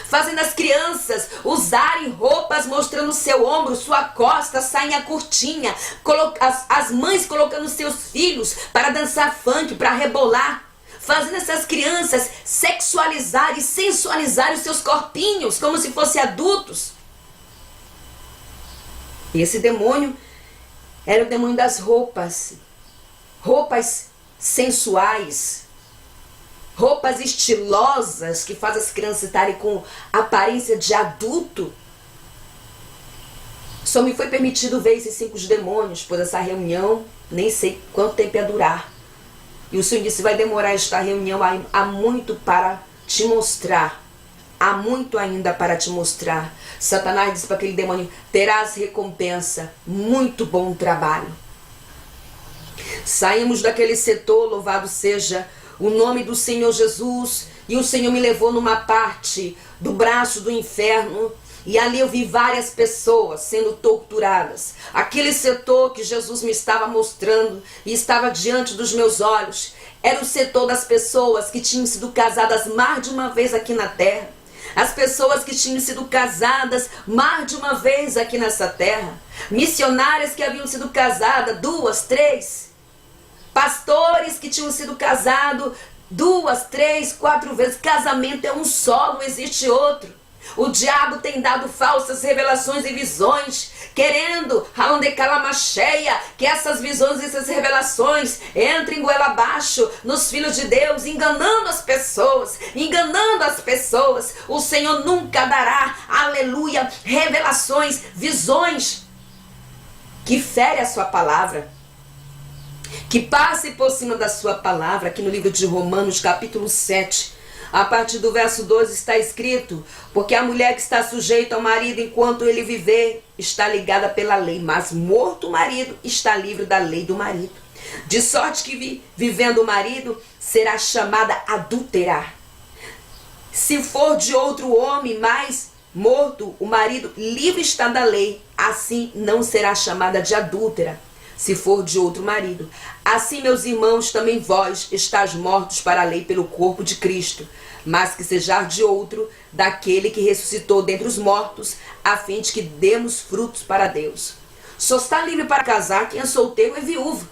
Fazendo as crianças usarem roupas mostrando seu ombro, sua costa, sainha curtinha. As mães colocando seus filhos para dançar funk, para rebolar. Fazendo essas crianças sexualizarem e sensualizarem os seus corpinhos como se fossem adultos. E esse demônio era o demônio das roupas. Roupas sensuais. Roupas estilosas que fazem as crianças estarem com aparência de adulto. Só me foi permitido ver esses 5 demônios, pois essa reunião nem sei quanto tempo ia durar. E o Senhor disse: vai demorar esta reunião, há muito para te mostrar. Há muito ainda para te mostrar. Satanás disse para aquele demônio: terás recompensa, muito bom trabalho. Saímos daquele setor, louvado seja o nome do Senhor Jesus, e o Senhor me levou numa parte do braço do inferno, e ali eu vi várias pessoas sendo torturadas. Aquele setor que Jesus me estava mostrando e estava diante dos meus olhos, era o setor das pessoas que tinham sido casadas mais de uma vez aqui na terra. As pessoas que tinham sido casadas mais de uma vez aqui nessa terra. Missionárias que haviam sido casadas 2, 3. Pastores que tinham sido casados 2, 3, 4 vezes. Casamento é um só, não existe outro. O diabo tem dado falsas revelações e visões, querendo cheia, que essas visões e essas revelações entrem goela abaixo nos filhos de Deus, enganando as pessoas, enganando as pessoas. O Senhor nunca dará, aleluia, revelações, visões que ferem a sua palavra, que passe por cima da sua palavra. Aqui no livro de Romanos, capítulo 7, a partir do verso 12 está escrito: porque a mulher que está sujeita ao marido enquanto ele viver está ligada pela lei, mas morto o marido está livre da lei do marido. De sorte que vivendo o marido será chamada adúltera. Se for de outro homem, mas morto o marido, livre está da lei, assim não será chamada de adúltera, se for de outro marido. Assim, meus irmãos, também vós estáis mortos para a lei pelo corpo de Cristo, mas que sejais de outro, daquele que ressuscitou dentre os mortos, a fim de que demos frutos para Deus. Só está livre para casar quem é solteiro e viúvo.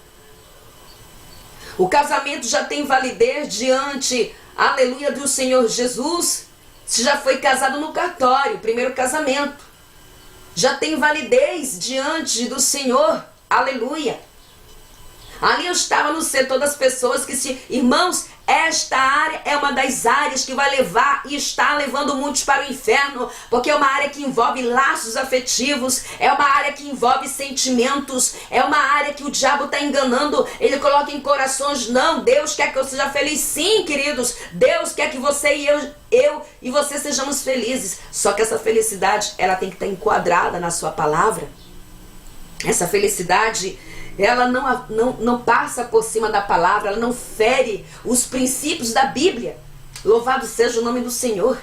O casamento já tem validez diante, aleluia, do Senhor Jesus, se já foi casado no cartório, primeiro casamento. Já tem validez diante do Senhor. Aleluia. Ali eu estava no setor das pessoas que irmãos, esta área é uma das áreas que vai levar e está levando muitos para o inferno, porque é uma área que envolve laços afetivos, é uma área que envolve sentimentos, é uma área que o diabo está enganando, ele coloca em corações. Não, Deus quer que eu seja feliz, sim, queridos, Deus quer que você e eu e você sejamos felizes, só que essa felicidade, ela tem que estar enquadrada na sua palavra. Essa felicidade, ela não passa por cima da palavra, ela não fere os princípios da Bíblia. Louvado seja o nome do Senhor.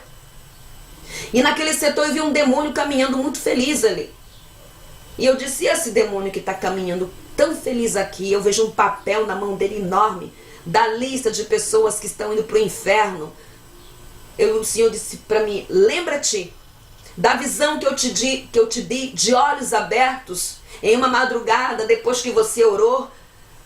E naquele setor eu vi um demônio caminhando muito feliz ali. E eu disse: esse demônio que está caminhando tão feliz aqui, eu vejo um papel na mão dele enorme, da lista de pessoas que estão indo para o inferno. O Senhor disse para mim: lembra-te da visão que eu te dei de olhos abertos, em uma madrugada, depois que você orou.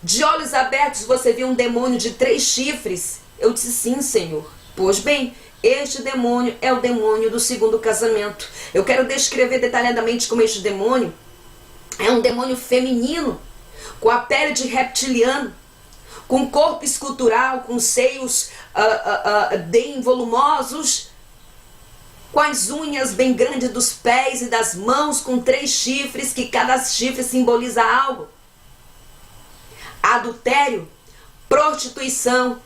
De olhos abertos você viu um demônio de 3 chifres. Eu disse: sim, Senhor. Pois bem, este demônio é o demônio do segundo casamento. Eu quero descrever detalhadamente como este demônio é um demônio feminino, com a pele de reptiliano, com corpo escultural, com seios bem volumosos, com as unhas bem grandes dos pés e das mãos, com 3 chifres, que cada chifre simboliza algo. Adultério, prostituição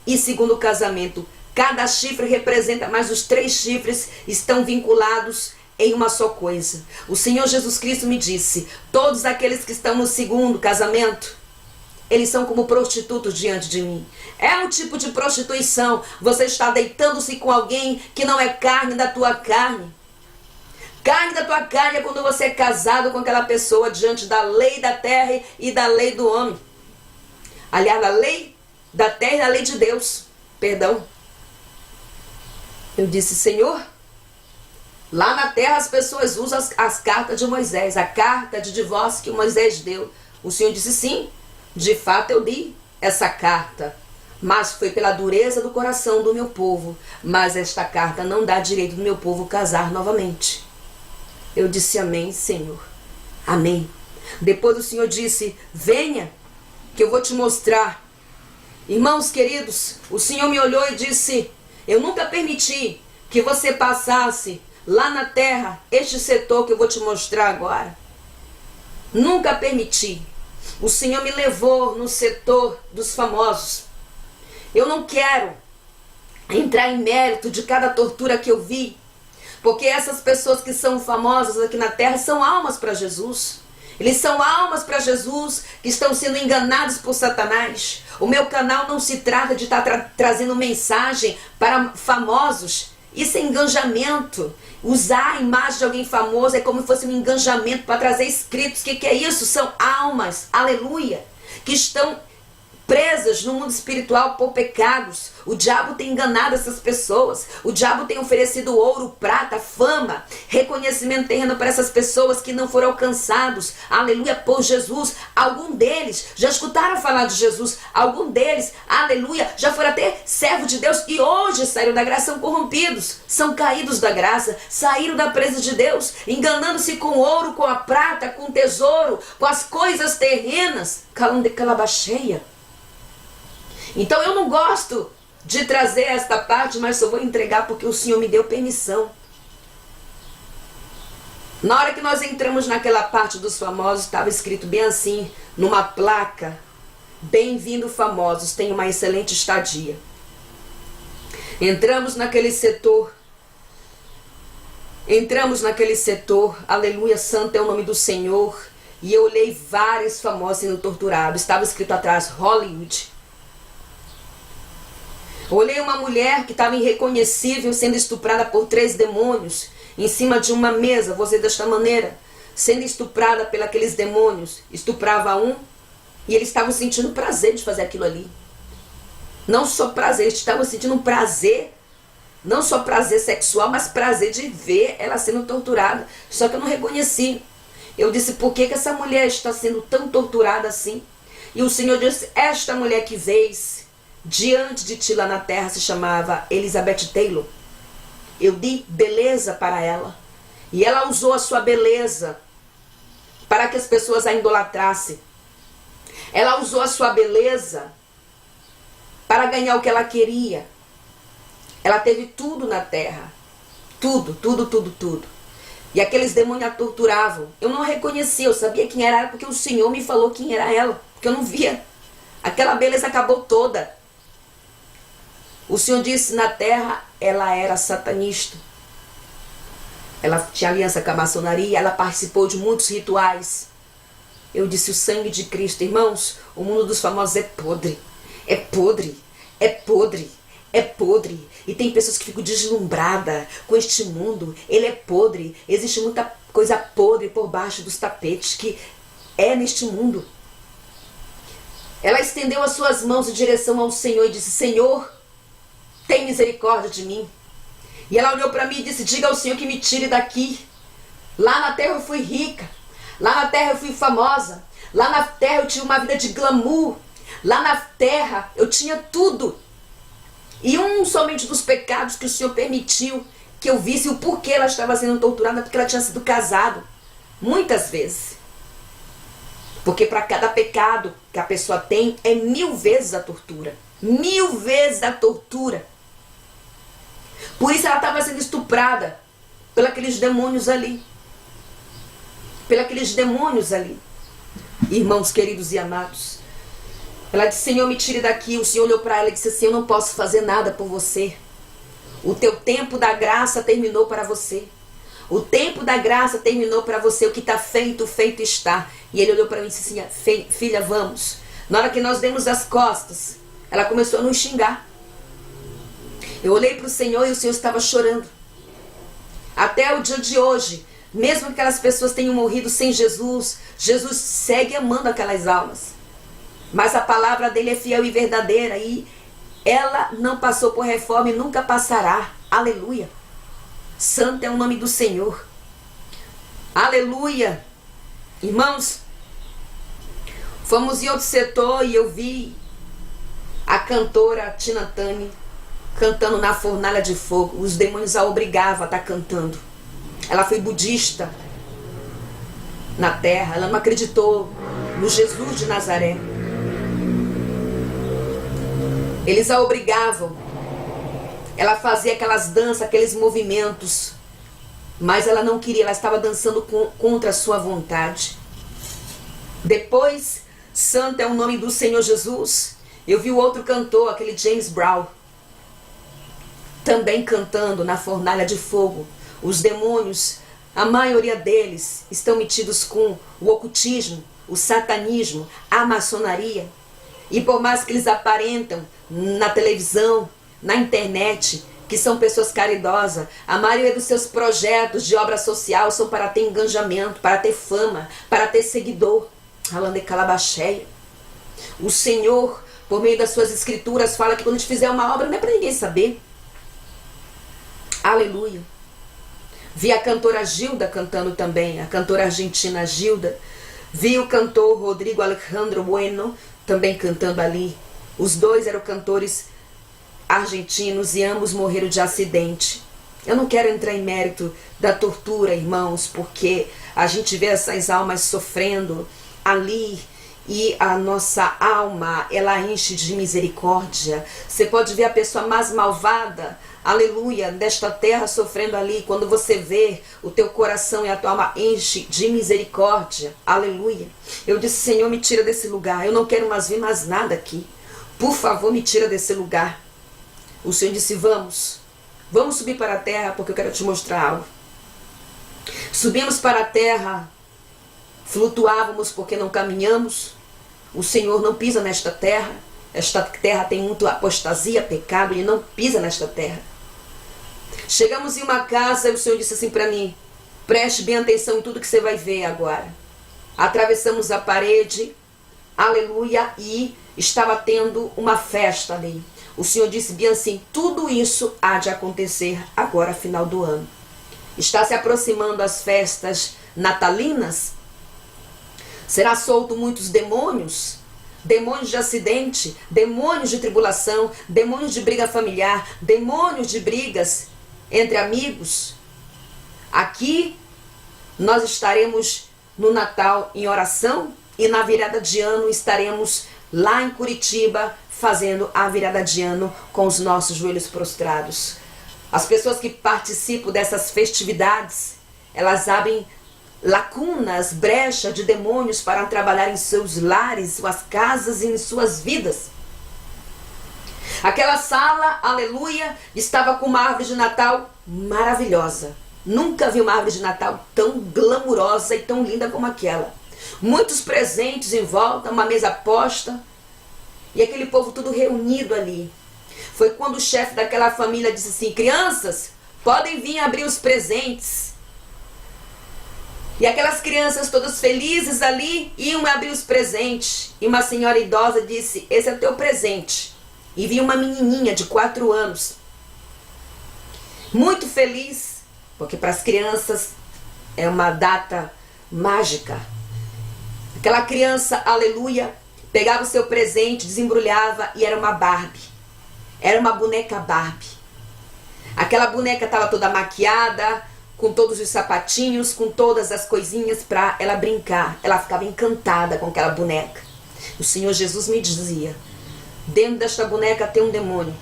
e segundo casamento. Cada chifre representa, mas os 3 chifres estão vinculados em uma só coisa. O Senhor Jesus Cristo me disse: todos aqueles que estão no segundo casamento, eles são como prostitutos diante de mim. É um tipo de prostituição. Você está deitando-se com alguém que não é carne da tua carne. Carne da tua carne é quando você é casado com aquela pessoa diante da lei da terra e da lei do homem. Aliás, da lei da terra e da lei de Deus. Perdão. Eu disse: Senhor, lá na terra as pessoas usam as cartas de Moisés, a carta de divórcio que Moisés deu. O Senhor disse: sim, de fato eu li essa carta, mas foi pela dureza do coração do meu povo. Mas esta carta não dá direito do meu povo casar novamente. Eu disse: amém, Senhor. Amém. Depois o Senhor disse: venha, que eu vou te mostrar. Irmãos queridos, o Senhor me olhou e disse: eu nunca permiti que você passasse lá na terra este setor que eu vou te mostrar agora. Nunca permiti. O Senhor me levou no setor dos famosos. Eu não quero entrar em mérito de cada tortura que eu vi, porque essas pessoas que são famosas aqui na terra são almas para Jesus. Eles são almas para Jesus que estão sendo enganados por Satanás. O meu canal não se trata de estar trazendo mensagem para famosos. Isso é engajamento. Usar a imagem de alguém famoso é como se fosse um engajamento para trazer inscritos. O que é isso? São almas, aleluia, que estão presas no mundo espiritual por pecados. O diabo tem enganado essas pessoas. O diabo tem oferecido ouro, prata, fama, reconhecimento terreno para essas pessoas que não foram alcançados, aleluia, por Jesus. Algum deles já escutaram falar de Jesus. Algum deles, aleluia, já foram até servo de Deus e hoje saíram da graça, são corrompidos, são caídos da graça, saíram da presença de Deus, enganando-se com o ouro, com a prata, com o tesouro, com as coisas terrenas. Calão de calabacheia. Então eu não gosto de trazer esta parte, mas só vou entregar porque o Senhor me deu permissão. Na hora que nós entramos naquela parte dos famosos, estava escrito bem assim, numa placa: bem-vindo famosos, tenha uma excelente estadia. Entramos naquele setor, aleluia, santo é o nome do Senhor, e eu olhei vários famosos sendo torturados. Estava escrito atrás: Hollywood. Olhei uma mulher que estava irreconhecível sendo estuprada por 3 demônios em cima de uma mesa, vou dizer desta maneira, sendo estuprada por aqueles demônios. Estuprava um e eles estavam sentindo prazer de fazer aquilo ali. Não só prazer, eles estavam sentindo um prazer, não só prazer sexual, mas prazer de ver ela sendo torturada. Só que eu não reconheci. Eu disse: por que essa mulher está sendo tão torturada assim? E o Senhor disse: esta mulher que vês diante de ti lá na terra se chamava Elizabeth Taylor. Eu dei beleza para ela, e ela usou a sua beleza para que as pessoas a idolatrassem. Ela usou a sua beleza para ganhar o que ela queria. Ela teve tudo na terra, tudo. E aqueles demônios a torturavam. Eu não a reconhecia, eu sabia quem era ela porque o Senhor me falou quem era ela, porque eu não via. Aquela beleza acabou toda. O Senhor disse: na terra ela era satanista. Ela tinha aliança com a maçonaria, ela participou de muitos rituais. Eu disse: o sangue de Cristo. Irmãos, o mundo dos famosos é podre. É podre. É podre. É podre. E tem pessoas que ficam deslumbradas com este mundo. Ele é podre. Existe muita coisa podre por baixo dos tapetes que é neste mundo. Ela estendeu as suas mãos em direção ao Senhor e disse: Senhor, tem misericórdia de mim. E ela olhou para mim e disse: diga ao Senhor que me tire daqui. Lá na terra eu fui rica. Lá na terra eu fui famosa. Lá na terra eu tinha uma vida de glamour. Lá na terra eu tinha tudo. E somente dos pecados que o Senhor permitiu que eu visse o porquê ela estava sendo torturada, porque ela tinha sido casada muitas vezes. Porque para cada pecado que a pessoa tem é 1000 vezes a tortura. 1000 vezes a tortura. Por isso ela estava sendo estuprada pelos demônios ali. Pelos demônios ali. Irmãos queridos e amados, ela disse: Senhor, me tire daqui. O Senhor olhou para ela e disse assim: eu não posso fazer nada por você. O teu tempo da graça terminou para você. O tempo da graça terminou para você. O que está feito, feito está. E ele olhou para mim e disse assim, filha, vamos. Na hora que nós demos as costas, ela começou a nos xingar. Eu olhei para o Senhor e o Senhor estava chorando. Até o dia de hoje, mesmo que aquelas pessoas tenham morrido sem Jesus, Jesus segue amando aquelas almas. Mas a palavra dele é fiel e verdadeira e ela não passou por reforma e nunca passará. Aleluia. Santo é o nome do Senhor. Aleluia. Irmãos, fomos em outro setor e eu vi a cantora Tina Turner cantando na fornalha de fogo. Os demônios a obrigavam a estar cantando. Ela foi budista na terra. Ela não acreditou no Jesus de Nazaré. Eles a obrigavam. Ela fazia aquelas danças, aqueles movimentos. Mas ela não queria, ela estava dançando contra a sua vontade. Depois, santo é o nome do Senhor Jesus. Eu vi o outro cantor, aquele James Brown, também cantando na fornalha de fogo. Os demônios, a maioria deles, estão metidos com o ocultismo, o satanismo, a maçonaria. E por mais que eles aparentam na televisão, na internet, que são pessoas caridosas, a maioria dos seus projetos de obra social são para ter engajamento, para ter fama, para ter seguidor. Alande calabacheia. O Senhor, por meio das suas escrituras, fala que quando a gente fizer uma obra não é para ninguém saber. Aleluia. Vi a cantora Gilda cantando também, a cantora argentina Gilda. Vi o cantor Rodrigo Alejandro Bueno também cantando ali. Os dois eram cantores argentinos e ambos morreram de acidente. Eu não quero entrar em mérito da tortura, irmãos, porque a gente vê essas almas sofrendo ali e a nossa alma, ela enche de misericórdia. Você pode ver a pessoa mais malvada, aleluia, desta terra sofrendo ali. Quando você vê, o teu coração e a tua alma enche de misericórdia, aleluia. Eu disse, Senhor, me tira desse lugar, eu não quero mais ver mais nada aqui. Por favor, me tira desse lugar. O Senhor disse, vamos subir para a terra, porque eu quero te mostrar algo. Subimos para a terra, flutuávamos porque não caminhamos. O Senhor não pisa nesta terra. Esta terra tem muito apostasia, pecado, Ele não pisa nesta terra. Chegamos em uma casa e o Senhor disse assim para mim, preste bem atenção em tudo que você vai ver agora. Atravessamos a parede, aleluia, e estava tendo uma festa ali. O Senhor disse bem assim, tudo isso há de acontecer agora, final do ano. Está se aproximando as festas natalinas. Será solto muitos demônios, demônios de acidente, demônios de tribulação, demônios de briga familiar, demônios de brigas entre amigos. Aqui nós estaremos no Natal em oração e na virada de ano estaremos lá em Curitiba fazendo a virada de ano com os nossos joelhos prostrados. As pessoas que participam dessas festividades, elas abrem lacunas, brechas de demônios para trabalhar em seus lares, suas casas e em suas vidas. Aquela sala, aleluia, estava com uma árvore de Natal maravilhosa. Nunca vi uma árvore de Natal tão glamurosa e tão linda como aquela. Muitos presentes em volta, uma mesa posta e aquele povo tudo reunido ali. Foi quando o chefe daquela família disse assim, crianças, podem vir abrir os presentes. E aquelas crianças todas felizes ali iam abrir os presentes. E uma senhora idosa disse, esse é o teu presente. E vinha uma menininha de 4 anos. Muito feliz, porque para as crianças é uma data mágica. Aquela criança, aleluia, pegava o seu presente, desembrulhava e era uma Barbie. Era uma boneca Barbie. Aquela boneca estava toda maquiada, com todos os sapatinhos, com todas as coisinhas para ela brincar. Ela ficava encantada com aquela boneca. O Senhor Jesus me dizia, dentro desta boneca tem um demônio.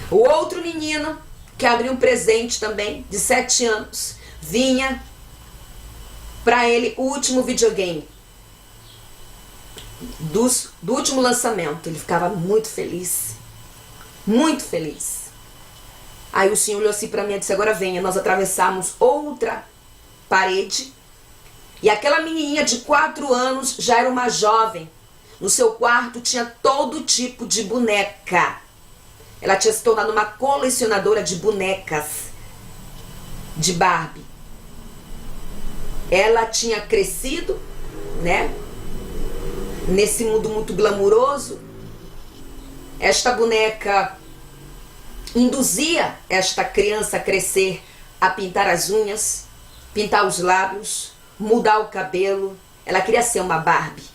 O outro menino, que abriu um presente também, de 7 anos, vinha para ele o último videogame. Do último lançamento. Ele ficava muito feliz. Muito feliz. Aí o Senhor olhou assim para mim e disse, agora venha. Nós atravessamos outra parede. E aquela menininha de 4 anos já era uma jovem. No seu quarto tinha todo tipo de boneca. Ela tinha se tornado uma colecionadora de bonecas de Barbie. Ela tinha crescido, né? Nesse mundo muito glamuroso. Esta boneca induzia esta criança a crescer, a pintar as unhas, pintar os lábios, mudar o cabelo. Ela queria ser uma Barbie.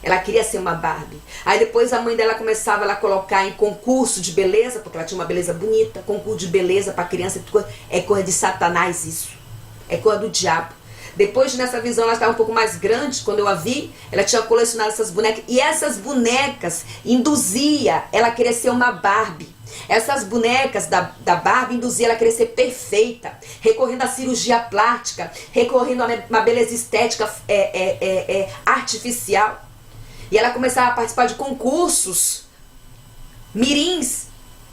Ela queria ser uma Barbie. Aí depois a mãe dela começava a colocar em concurso de beleza, porque ela tinha uma beleza bonita, concurso de beleza para criança. É coisa de Satanás isso. É coisa do diabo. Depois nessa visão ela estava um pouco mais grande, quando eu a vi, ela tinha colecionado essas bonecas. E essas bonecas induzia ela a querer ser uma Barbie. Essas bonecas da Barbie induziam ela a querer ser perfeita, recorrendo à cirurgia plástica, recorrendo a uma beleza estética artificial. E ela começava a participar de concursos mirins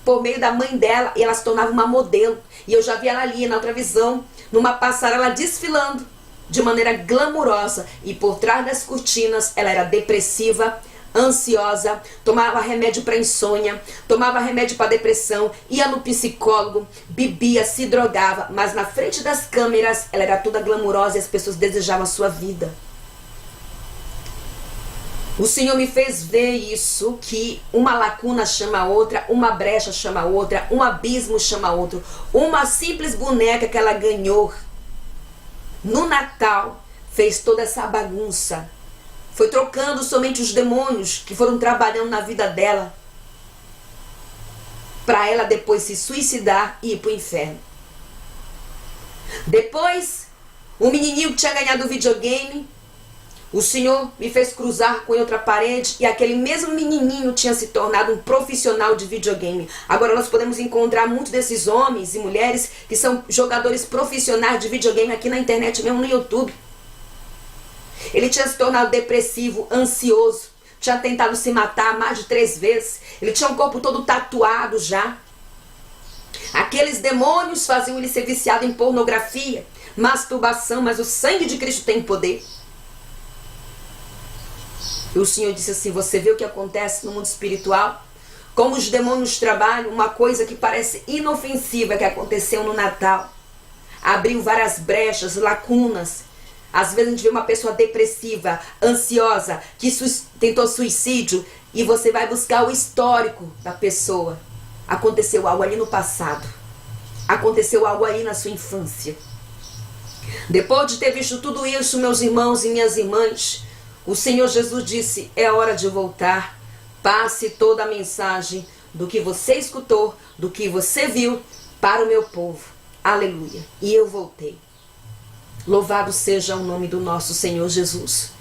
por meio da mãe dela, e ela se tornava uma modelo. E eu já vi ela ali na outra visão, numa passarela desfilando de maneira glamurosa, e por trás das cortinas ela era depressiva, ansiosa, tomava remédio para insônia, tomava remédio para depressão, ia no psicólogo, bebia, se drogava, mas na frente das câmeras ela era toda glamurosa e as pessoas desejavam a sua vida. O Senhor me fez ver isso, que uma lacuna chama a outra, uma brecha chama a outra, um abismo chama a outro. Uma simples boneca que ela ganhou no Natal fez toda essa bagunça. Foi trocando somente os demônios que foram trabalhando na vida dela, para ela depois se suicidar e ir para o inferno. Depois, o menininho que tinha ganhado o videogame, o Senhor me fez cruzar com outra parede, e aquele mesmo menininho tinha se tornado um profissional de videogame. Agora nós podemos encontrar muitos desses homens e mulheres que são jogadores profissionais de videogame aqui na internet, mesmo no YouTube. Ele tinha se tornado depressivo, ansioso, tinha tentado se matar mais de 3 vezes. Ele tinha o corpo todo tatuado já. Aqueles demônios faziam ele ser viciado em pornografia, masturbação, mas o sangue de Cristo tem poder. E o Senhor disse assim, você vê o que acontece no mundo espiritual? Como os demônios trabalham, uma coisa que parece inofensiva que aconteceu no Natal. Abriu várias brechas, lacunas. Às vezes a gente vê uma pessoa depressiva, ansiosa, que tentou suicídio, e você vai buscar o histórico da pessoa. Aconteceu algo ali no passado. Aconteceu algo aí na sua infância. Depois de ter visto tudo isso, meus irmãos e minhas irmãs, o Senhor Jesus disse, é hora de voltar. Passe toda a mensagem do que você escutou, do que você viu, para o meu povo. Aleluia. E eu voltei. Louvado seja o nome do nosso Senhor Jesus.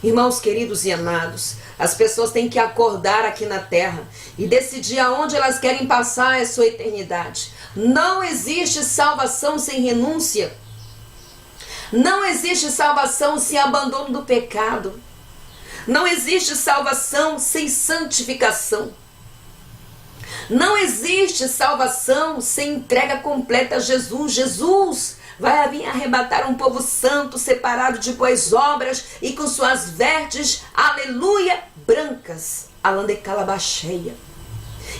Irmãos queridos e amados, as pessoas têm que acordar aqui na terra e decidir aonde elas querem passar a sua eternidade. Não existe salvação sem renúncia. Não existe salvação sem abandono do pecado. Não existe salvação sem santificação. Não existe salvação sem entrega completa a Jesus. Jesus vai vir arrebatar um povo santo, separado de boas obras e com suas vestes, aleluia, brancas, alandecalabacheia.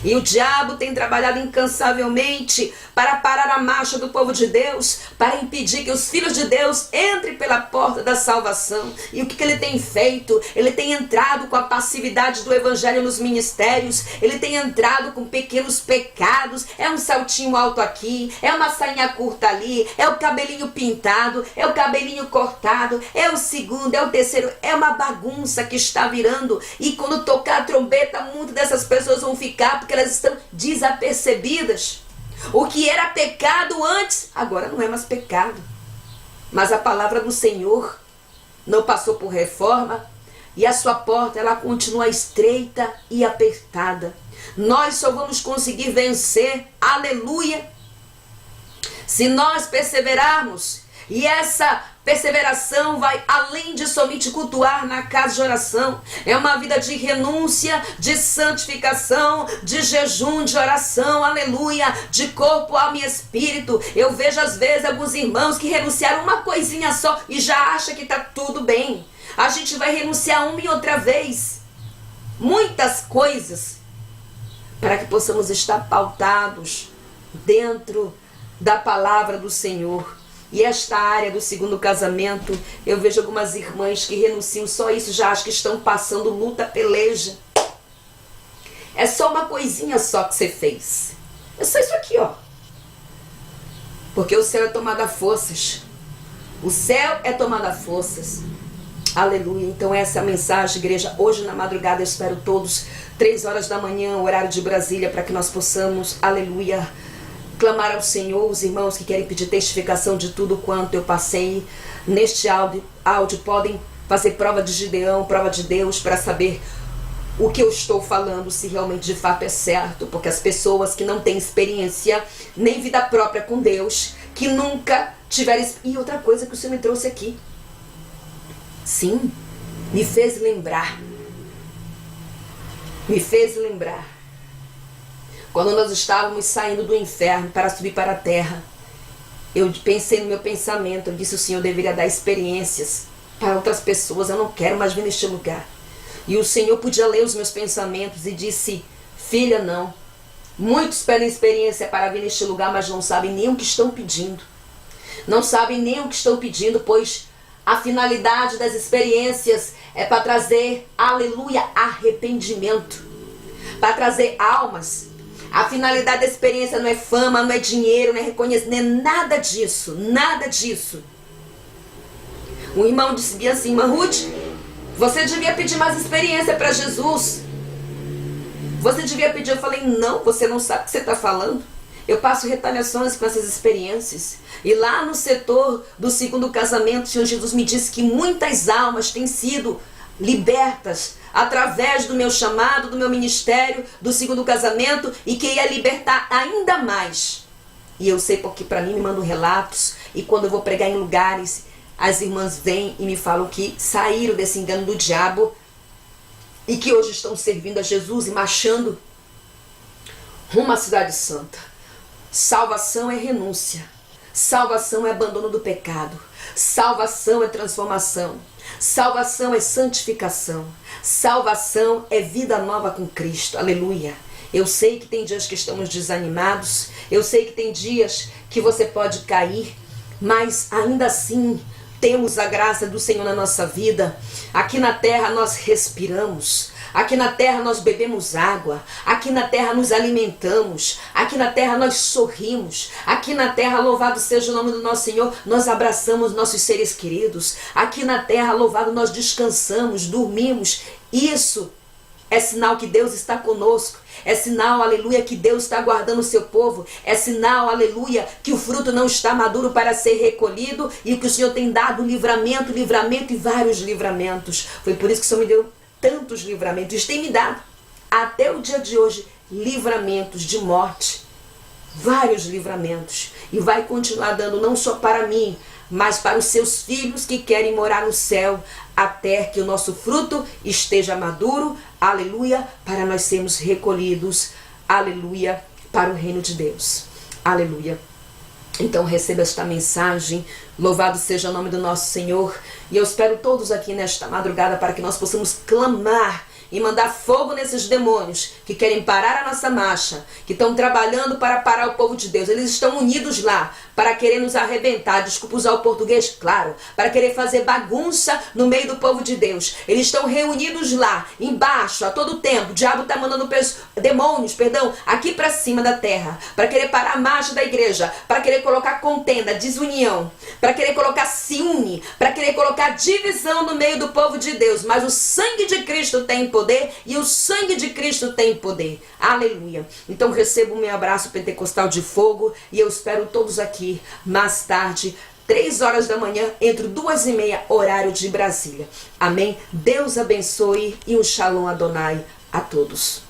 E o diabo tem trabalhado incansavelmente para parar a marcha do povo de Deus, para impedir que os filhos de Deus entrem pela porta da salvação. E o que ele tem feito? Ele tem entrado com a passividade do evangelho nos ministérios, ele tem entrado com pequenos pecados, é um saltinho alto aqui, é uma sainha curta ali, é o cabelinho pintado, é o cabelinho cortado, é o segundo, é o terceiro, é uma bagunça que está virando. E quando tocar a trombeta, muitas dessas pessoas vão ficar, porque elas estão desapercebidas. O que era pecado antes, agora não é mais pecado. Mas a palavra do Senhor não passou por reforma, e a sua porta ela continua estreita e apertada. Nós só vamos conseguir vencer, aleluia, se nós perseverarmos E essa perseveração vai além de somente cultuar na casa de oração. É uma vida de renúncia, de santificação, de jejum, de oração, aleluia, de corpo, alma e espírito. Eu vejo às vezes alguns irmãos que renunciaram uma coisinha só e já acham que está tudo bem. A gente vai renunciar uma e outra vez. Muitas coisas para que possamos estar pautados dentro da palavra do Senhor. E esta área do segundo casamento, eu vejo algumas irmãs que renunciam só isso, já acho que estão passando luta, peleja. É só uma coisinha só que você fez. É só isso aqui, ó. Porque o céu é tomado a forças. O céu é tomado a forças. Aleluia. Então essa é a mensagem, igreja. Hoje na madrugada eu espero todos, 3 horas da manhã, horário de Brasília, para que nós possamos, aleluia, clamar ao Senhor. Os irmãos que querem pedir testificação de tudo quanto eu passei neste áudio podem fazer prova de Gideão, prova de Deus, para saber o que eu estou falando, se realmente de fato é certo. Porque as pessoas que não têm experiência nem vida própria com Deus, que nunca tiveram... E outra coisa que o Senhor me trouxe aqui, sim, me fez lembrar. Quando nós estávamos saindo do inferno para subir para a terra, eu pensei no meu pensamento, eu disse: o Senhor deveria dar experiências para outras pessoas, eu não quero mais vir neste lugar. E o Senhor podia ler os meus pensamentos e disse: filha, não. Muitos pedem experiência para vir neste lugar, mas não sabem nem o que estão pedindo. Não sabem nem o que estão pedindo, pois a finalidade das experiências é para trazer, aleluia, arrependimento. Para trazer almas. A finalidade da experiência não é fama, não é dinheiro, não é reconhecimento, não é nada disso, nada disso. Um irmão disse assim: irmã Ruth, você devia pedir mais experiência para Jesus. Você devia pedir. Eu falei: não, você não sabe o que você está falando. Eu passo retaliações com essas experiências. E lá no setor do segundo casamento, o Senhor Jesus me disse que muitas almas têm sido libertas através do meu chamado, do meu ministério, do segundo casamento, e que ia libertar ainda mais. E eu sei porque para mim me mandam relatos, e quando eu vou pregar em lugares, as irmãs vêm e me falam que saíram desse engano do diabo e que hoje estão servindo a Jesus e marchando rumo à cidade santa. Salvação é renúncia. Salvação é abandono do pecado. Salvação é transformação. Salvação é santificação. Salvação é vida nova com Cristo. Aleluia. Eu sei que tem dias que estamos desanimados. Eu sei que tem dias que você pode cair. Mas ainda assim temos a graça do Senhor na nossa vida. Aqui na terra nós respiramos. Aqui na terra nós bebemos água. Aqui na terra nos alimentamos. Aqui na terra nós sorrimos. Aqui na terra, louvado seja o nome do nosso Senhor, nós abraçamos nossos seres queridos. Aqui na terra, louvado, nós descansamos, dormimos. Isso é sinal que Deus está conosco. É sinal, aleluia, que Deus está guardando o seu povo. É sinal, aleluia, que o fruto não está maduro para ser recolhido e que o Senhor tem dado livramento e vários livramentos. Foi por isso que o Senhor me deu tantos livramentos. Tem me dado, até o dia de hoje, livramentos de morte. Vários livramentos. E vai continuar dando não só para mim, mas para os seus filhos que querem morar no céu, até que o nosso fruto esteja maduro, aleluia, para nós sermos recolhidos, aleluia, para o reino de Deus, aleluia. Então receba esta mensagem, louvado seja o nome do nosso Senhor, e eu espero todos aqui nesta madrugada para que nós possamos clamar e mandar fogo nesses demônios que querem parar a nossa marcha, que estão trabalhando para parar o povo de Deus. Eles estão unidos lá para querer nos arrebentar, desculpa usar o português, claro, para querer fazer bagunça no meio do povo de Deus. Eles estão reunidos lá, embaixo, a todo tempo. O diabo está mandando demônios, aqui para cima da terra, para querer parar a marcha da igreja, para querer colocar contenda, desunião, para querer colocar ciúme, para querer colocar divisão no meio do povo de Deus. Mas o sangue de Cristo tem poder e o sangue de Cristo tem poder. Aleluia. Então receba o meu abraço pentecostal de fogo e eu espero todos aqui mais tarde, 3 horas da manhã, entre 2h30, horário de Brasília. Amém? Deus abençoe e um Shalom Adonai a todos.